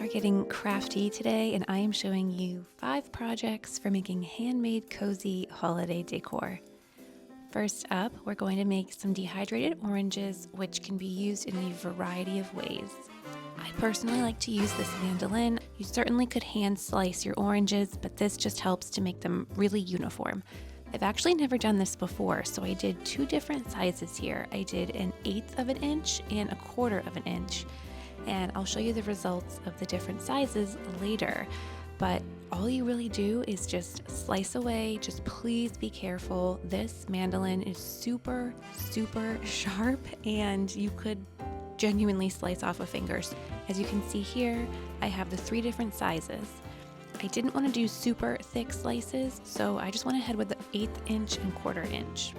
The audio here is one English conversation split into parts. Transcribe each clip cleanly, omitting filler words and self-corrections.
are getting crafty today, and I am showing you 5 projects for making handmade cozy holiday decor. First up, we're going to make some dehydrated oranges, which can be used in a variety of ways. I personally like to use this mandolin. You certainly could hand slice your oranges, but this just helps to make them really uniform. I've actually never done this before, so I did 2 different sizes here. I did an 1/8 of an inch and a 1/4 of an inch. And I'll show you the results of the different sizes later. But all you really do is just slice away. Just please be careful. This mandolin is super, super sharp, and you could genuinely slice off of fingers. As you can see here, I have the 3 different sizes. I didn't want to do super thick slices, so I just went ahead with the 1/8 inch and 1/4 inch.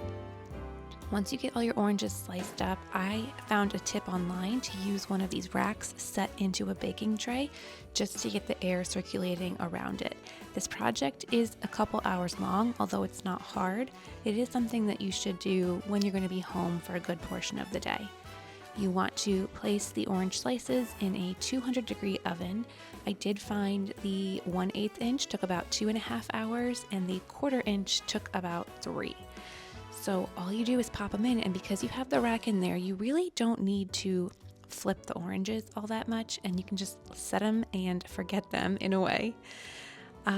Once you get all your oranges sliced up, I found a tip online to use one of these racks set into a baking tray just to get the air circulating around it. This project is a couple hours long, although it's not hard. It is something that you should do when you're going to be home for a good portion of the day. You want to place the orange slices in a 200-degree oven. I did find the 1/8 inch took about 2.5 hours, and the 1/4 inch took about 3. So all you do is pop them in, and because you have the rack in there, you really don't need to flip the oranges all that much, and you can just set them and forget them in a way.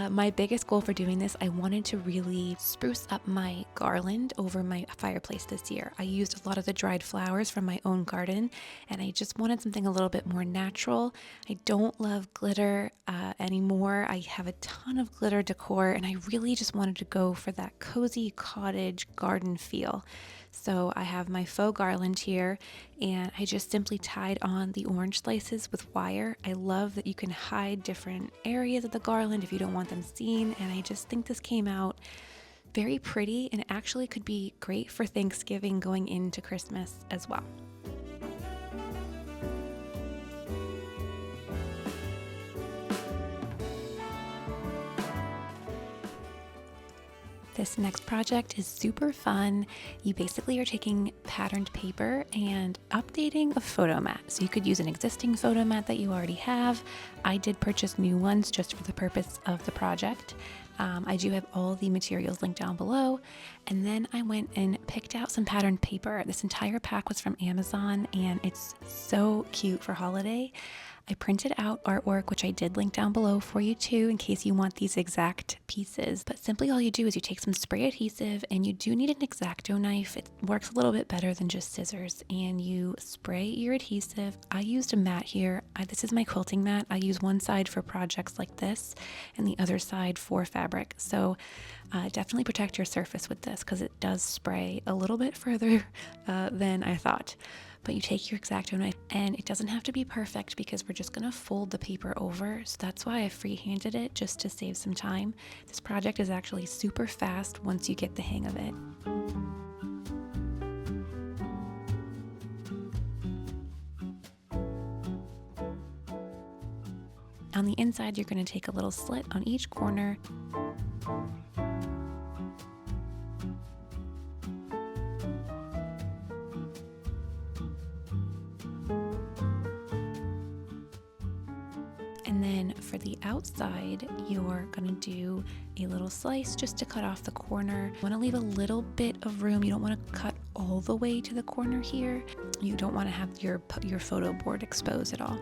My biggest goal for doing this, I wanted to really spruce up my garland over my fireplace this year. I used a lot of the dried flowers from my own garden, and I just wanted something a little bit more natural. I don't love glitter anymore. I have a ton of glitter decor, and I really just wanted to go for that cozy cottage garden feel. So I have my faux garland here, and I just simply tied on the orange slices with wire. I love that you can hide different areas of the garland if you don't want them seen, and I just think this came out very pretty, and it actually could be great for Thanksgiving going into Christmas as well. This next project is super fun. You basically are taking patterned paper and updating a photo mat. So you could use an existing photo mat that you already have. I did purchase new ones just for the purpose of the project. I do have all the materials linked down below. And then I went and picked out some patterned paper. This entire pack was from Amazon, and it's so cute for holiday. I printed out artwork, which I did link down below for you too, in case you want these exact pieces. But simply all you do is you take some spray adhesive, and you do need an X-Acto knife. It works a little bit better than just scissors, and you spray your adhesive. I used a mat here. This is my quilting mat. I use one side for projects like this and the other side for fabric. So definitely protect your surface with this, because it does spray a little bit further than I thought. But you take your X-Acto knife, and it doesn't have to be perfect because we're just going to fold the paper over. So that's why I freehanded it, just to save some time. This project is actually super fast once you get the hang of it. On the inside, you're going to take a little slit on each corner. And then for the outside, you're gonna do a little slice just to cut off the corner. You wanna leave a little bit of room. You don't wanna cut all the way to the corner here. You don't wanna have your photo board exposed at all.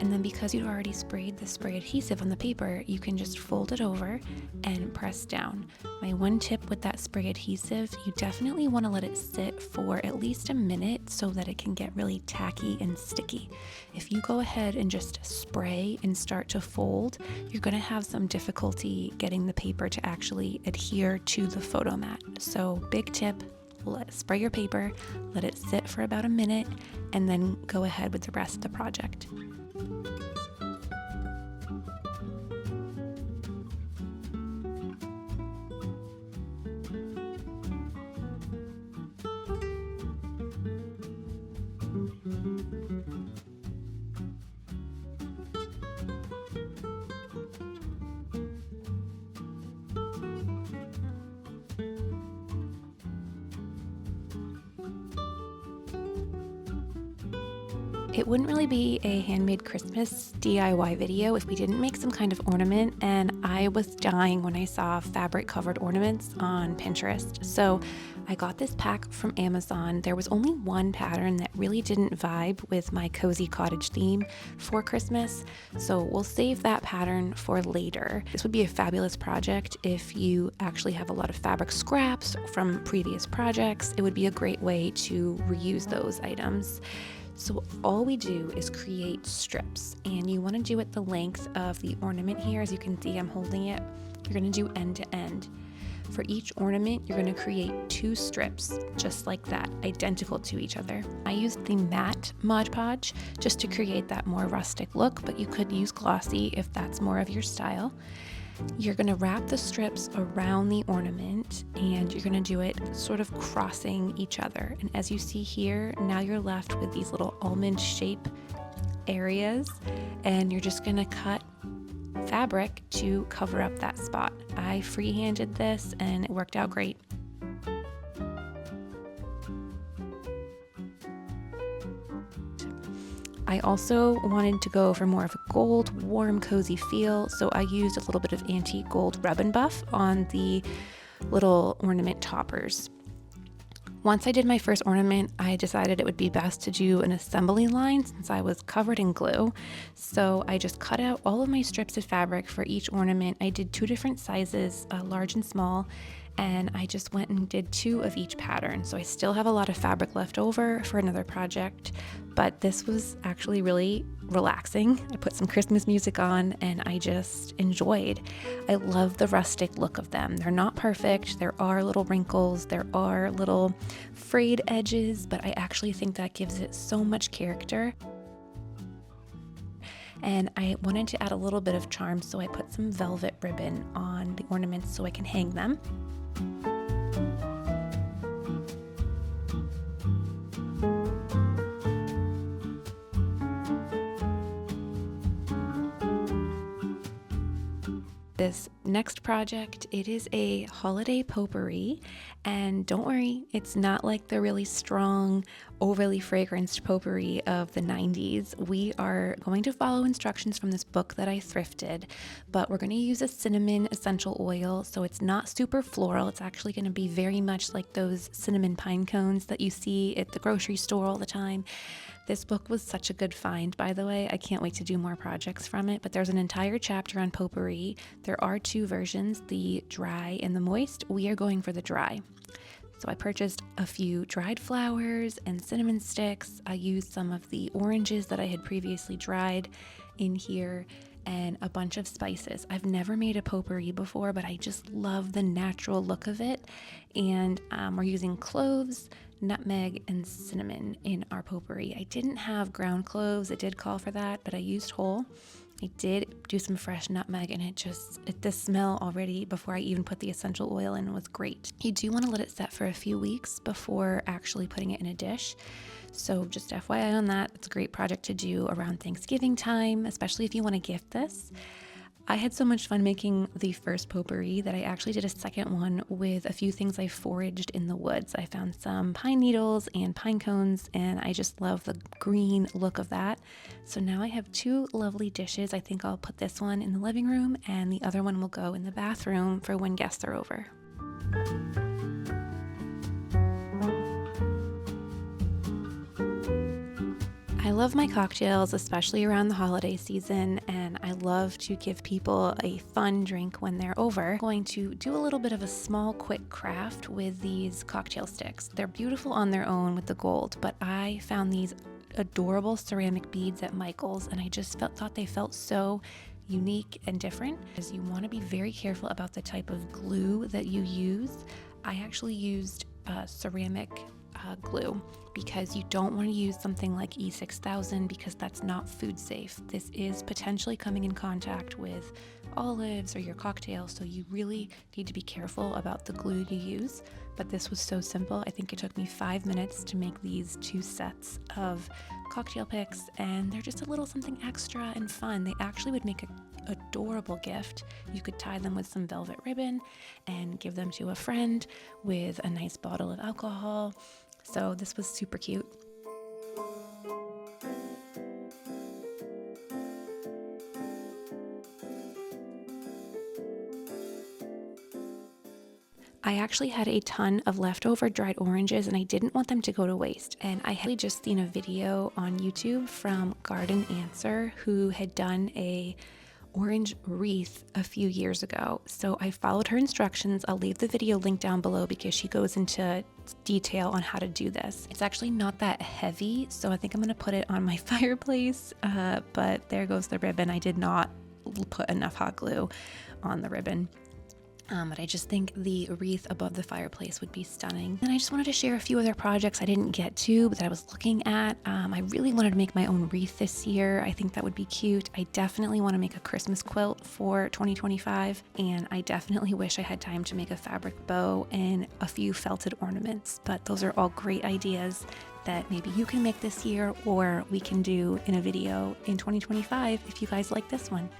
And then because you've already sprayed the spray adhesive on the paper, you can just fold it over and press down. My one tip with that spray adhesive, you definitely want to let it sit for at least a minute so that it can get really tacky and sticky. If you go ahead and just spray and start to fold, you're going to have some difficulty getting the paper to actually adhere to the photo mat. So big tip, spray your paper, let it sit for about a minute, and then go ahead with the rest of the project. It wouldn't really be a Handmade Christmas DIY video if we didn't make some kind of ornament, and I was dying when I saw fabric covered ornaments on Pinterest. So I got this pack from Amazon. There was only one pattern that really didn't vibe with my cozy cottage theme for Christmas, so we'll save that pattern for later. This would be a fabulous project if you actually have a lot of fabric scraps from previous projects. It would be a great way to reuse those items. So all we do is create strips, and you want to do it the length of the ornament here. As you can see, I'm holding it. You're going to do end to end. For each ornament, you're going to create 2 strips, just like that, identical to each other. I used the matte Mod Podge just to create that more rustic look, but you could use glossy if that's more of your style. You're going to wrap the strips around the ornament, and you're going to do it sort of crossing each other. And as you see here, now you're left with these little almond shape areas, and you're just going to cut fabric to cover up that spot. I freehanded this and it worked out great. I also wanted to go for more of a gold, warm, cozy feel, so I used a little bit of antique gold rub and buff on the little ornament toppers. Once I did my first ornament, I decided it would be best to do an assembly line since I was covered in glue. So I just cut out all of my strips of fabric for each ornament. I did 2 different sizes, large and small, and I just went and did 2 of each pattern. So I still have a lot of fabric left over for another project, but this was actually really relaxing. I put some Christmas music on and I just enjoyed. I love the rustic look of them. They're not perfect. There are little wrinkles, there are little frayed edges, but I actually think that gives it so much character. And I wanted to add a little bit of charm, so I put some velvet ribbon on the ornaments so I can hang them. This next project, it is a holiday potpourri, and don't worry, it's not like the really strong, overly fragranced potpourri of the 90s. We are going to follow instructions from this book that I thrifted, but we're going to use a cinnamon essential oil, so it's not super floral. It's actually going to be very much like those cinnamon pine cones that you see at the grocery store all the time. This book was such a good find, by the way. I can't wait to do more projects from it, but there's an entire chapter on potpourri. There are 2 versions, the dry and the moist. We are going for the dry. So I purchased a few dried flowers and cinnamon sticks. I used some of the oranges that I had previously dried in here, and a bunch of spices. I've never made a potpourri before, but I just love the natural look of it. And we're using cloves, nutmeg, and cinnamon in our potpourri. I didn't have ground cloves. It did call for that, but I used whole. I did do some fresh nutmeg, and the smell already before I even put the essential oil in was great. You do want to let it set for a few weeks before actually putting it in a dish. So just FYI on that, it's a great project to do around Thanksgiving time, especially if you want to gift this. I had so much fun making the first potpourri that I actually did a second one with a few things I foraged in the woods. I found some pine needles and pine cones, and I just love the green look of that. So now I have 2 lovely dishes. I think I'll put this one in the living room, and the other one will go in the bathroom for when guests are over. I love my cocktails, especially around the holiday season, and I love to give people a fun drink when they're over. I'm going to do a little bit of a small, quick craft with these cocktail sticks. They're beautiful on their own with the gold, but I found these adorable ceramic beads at Michael's, and I just thought they felt so unique and different. As you want to be very careful about the type of glue that you use. I actually used ceramic glue, because you don't want to use something like E6000 because that's not food safe. This is potentially coming in contact with olives or your cocktail, so you really need to be careful about the glue you use. But this was so simple. I think it took me 5 minutes to make these 2 sets of cocktail picks, and they're just a little something extra and fun. They actually would make an adorable gift. You could tie them with some velvet ribbon and give them to a friend with a nice bottle of alcohol. So this was super cute. I actually had a ton of leftover dried oranges and I didn't want them to go to waste. And I had just seen a video on YouTube from Garden Answer who had done a orange wreath a few years ago. So I followed her instructions. I'll leave the video link down below because she goes into detail on how to do this. It's actually not that heavy, so I think I'm gonna put it on my fireplace, but there goes the ribbon. I did not put enough hot glue on the ribbon. But I just think the wreath above the fireplace would be stunning. And I just wanted to share a few other projects I didn't get to, but that I was looking at. I really wanted to make my own wreath this year. I think that would be cute. I definitely want to make a Christmas quilt for 2025. And I definitely wish I had time to make a fabric bow and a few felted ornaments. But those are all great ideas that maybe you can make this year or we can do in a video in 2025 if you guys like this one.